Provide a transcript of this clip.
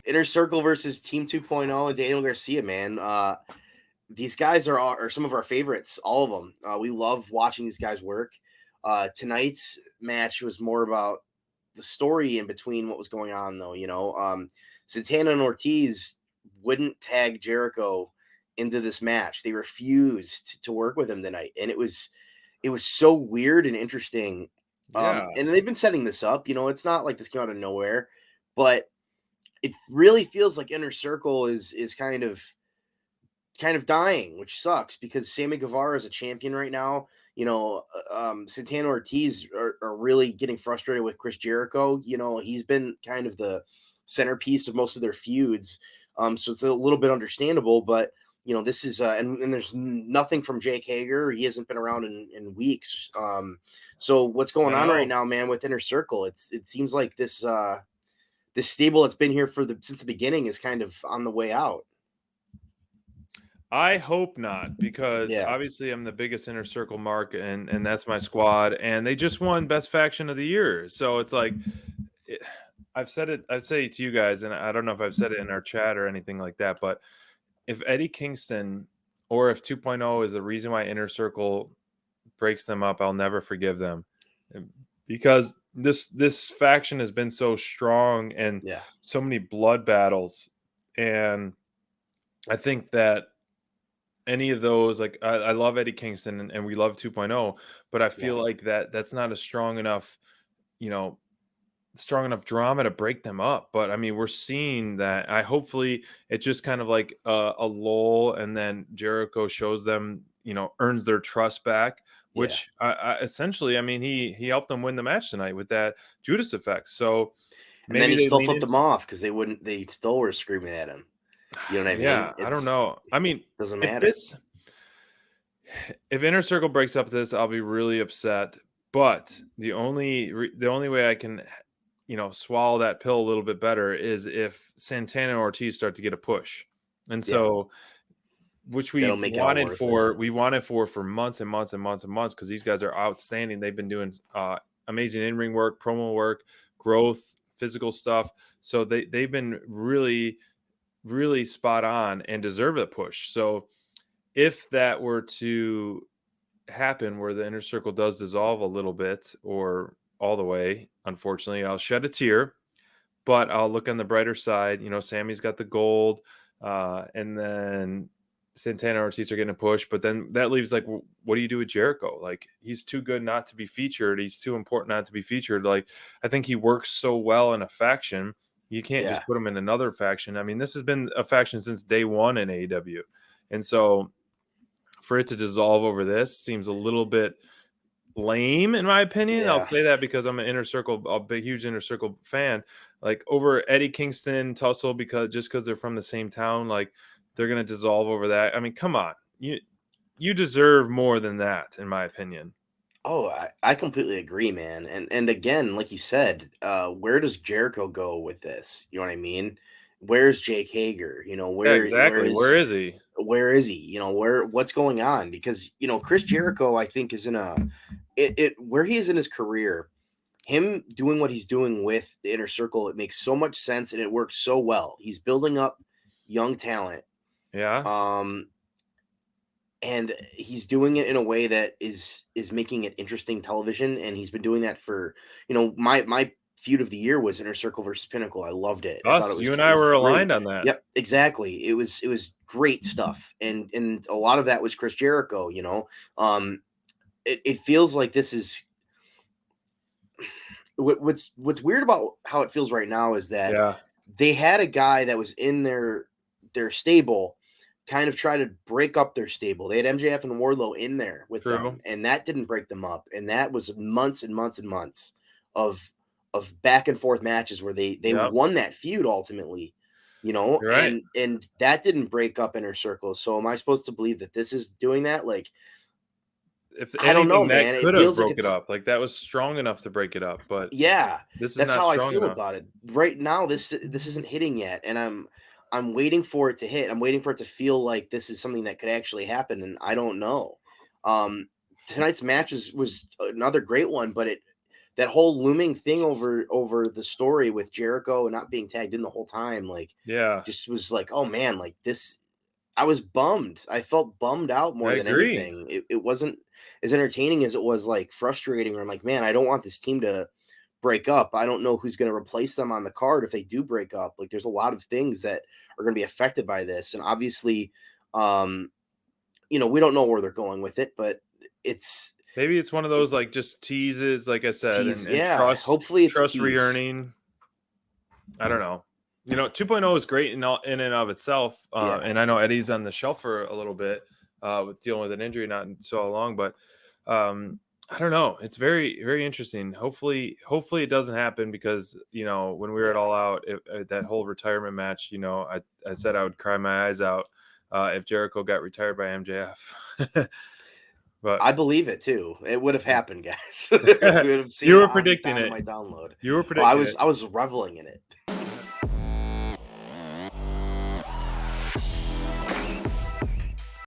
Inner Circle versus Team 2.0 and Daniel Garcia, man. These guys are some of our favorites, all of them. We love watching these guys work. Tonight's match was more about the story in between what was going on, though. Santana and Ortiz wouldn't tag Jericho into this match. They refused to work with him tonight, and it was so weird and interesting. Yeah. And they've been setting this up. It's not like this came out of nowhere, but it really feels like Inner Circle is kind of dying, which sucks because Sammy Guevara is a champion right now. Santana Ortiz are really getting frustrated with Chris Jericho. He's been kind of the centerpiece of most of their feuds. So it's a little bit understandable, but this is and there's nothing from Jake Hager. He hasn't been around in weeks. So what's going on right now, man, with Inner Circle? It seems like this stable that's been here since the beginning is kind of on the way out. I hope not, because obviously I'm the biggest Inner Circle mark, and that's my squad, and they just won Best Faction of the Year. So it's like, I've said it, I say it to you guys, and I don't know if I've said it in our chat or anything like that, but if Eddie Kingston or if 2.0 is the reason why Inner Circle breaks them up, I'll never forgive them, because this faction has been so strong and so many blood battles, and I think that any of those, like I love Eddie Kingston and we love 2.0, but I feel like that's not a strong enough drama to break them up. But I mean, we're seeing that. Hopefully it just kind of like a lull, and then Jericho shows them, earns their trust back, which I essentially, I mean, he helped them win the match tonight with that Judas effect. So maybe, and then he still flipped them off because they still were screaming at him. You know what I mean? Yeah, I don't know. I mean, doesn't matter. If Inner Circle breaks up this, I'll be really upset. But the only way I can, swallow that pill a little bit better is if Santana and Ortiz start to get a push, and so, which we wanted for months and months and months and months, because these guys are outstanding. They've been doing amazing in-ring work, promo work, growth, physical stuff. So they've been really, really spot on and deserve a push. So if that were to happen, where the Inner Circle does dissolve a little bit or all the way, unfortunately, I'll shed a tear, but I'll look on the brighter side. Sammy's got the gold, and then Santana and Ortiz are getting a push, but then that leaves, like, what do you do with Jericho? Like, he's too good not to be featured. He's too important not to be featured. Like, I think he works so well in a faction. You can't just put him in another faction. I mean, this has been a faction since day one in AEW. And so for it to dissolve over this seems a little bit lame, in my opinion. I'll say that because I'm a big, huge Inner Circle fan. Like, over Eddie Kingston tussle, because they're from the same town, like, they're going to dissolve over that. I mean, come on. You deserve more than that, in my opinion. Oh, I completely agree, man. And again, like you said, where does Jericho go with this? You know what I mean? Where's Jake Hager? Exactly. Where is he? Where is he? What's going on? Because, Chris Jericho, I think, is in where he is in his career. Him doing what he's doing with the Inner Circle, it makes so much sense and it works so well. He's building up young talent. Yeah. And he's doing it in a way that is making it interesting television. And he's been doing that for, my feud of the year was Inner Circle versus Pinnacle. I loved it. I thought it was, you and I were aligned on that. Yep, exactly. It was great stuff. And a lot of that was Chris Jericho, it feels like this is what's weird about how it feels right now is that they had a guy that was in their stable kind of try to break up their stable. They had MJF and Wardlow in there with them, and that didn't break them up. And that was months and months and months of back and forth matches where they won that feud ultimately, and that didn't break up Inner Circle. So am I supposed to believe that this is doing that? Like, if I don't know, man. It could have broke it up. Like, that was strong enough to break it up, but this is that's not how I strong feel enough about it right now. This isn't hitting yet, and I'm waiting for it to hit. I'm waiting for it to feel like this is something that could actually happen, and I don't know. Tonight's match was another great one, but that whole looming thing over the story with Jericho not being tagged in the whole time, like, Yeah, just was like, oh man, like this. I was bummed. I felt bummed out I more than agree. anything. It wasn't as entertaining as it was like frustrating. Where I'm like, man, I don't want this team to break up. I don't know who's going to replace them on the card if they do break up. Like, there's a lot of things that are going to be affected by this, and obviously, um, we don't know where they're going with it, but it's Maybe it's one of those like just teases, like I said, tease. and Yeah, trust hopefully it's a trust tease. re-earning. I don't know. 2.0 is great in and of itself. Yeah, And I know Eddie's on the shelf for a little bit with dealing with an injury not in so long, but I don't know. It's very, very interesting. Hopefully it doesn't happen because, when we were at yeah. All Out, that whole retirement match, I said I would cry my eyes out if Jericho got retired by MJF. But I believe it too. It would have happened, guys. We would have seen you it were on predicting it. Dynamite Download. You were Oh, I predicting was it. I was reveling in it.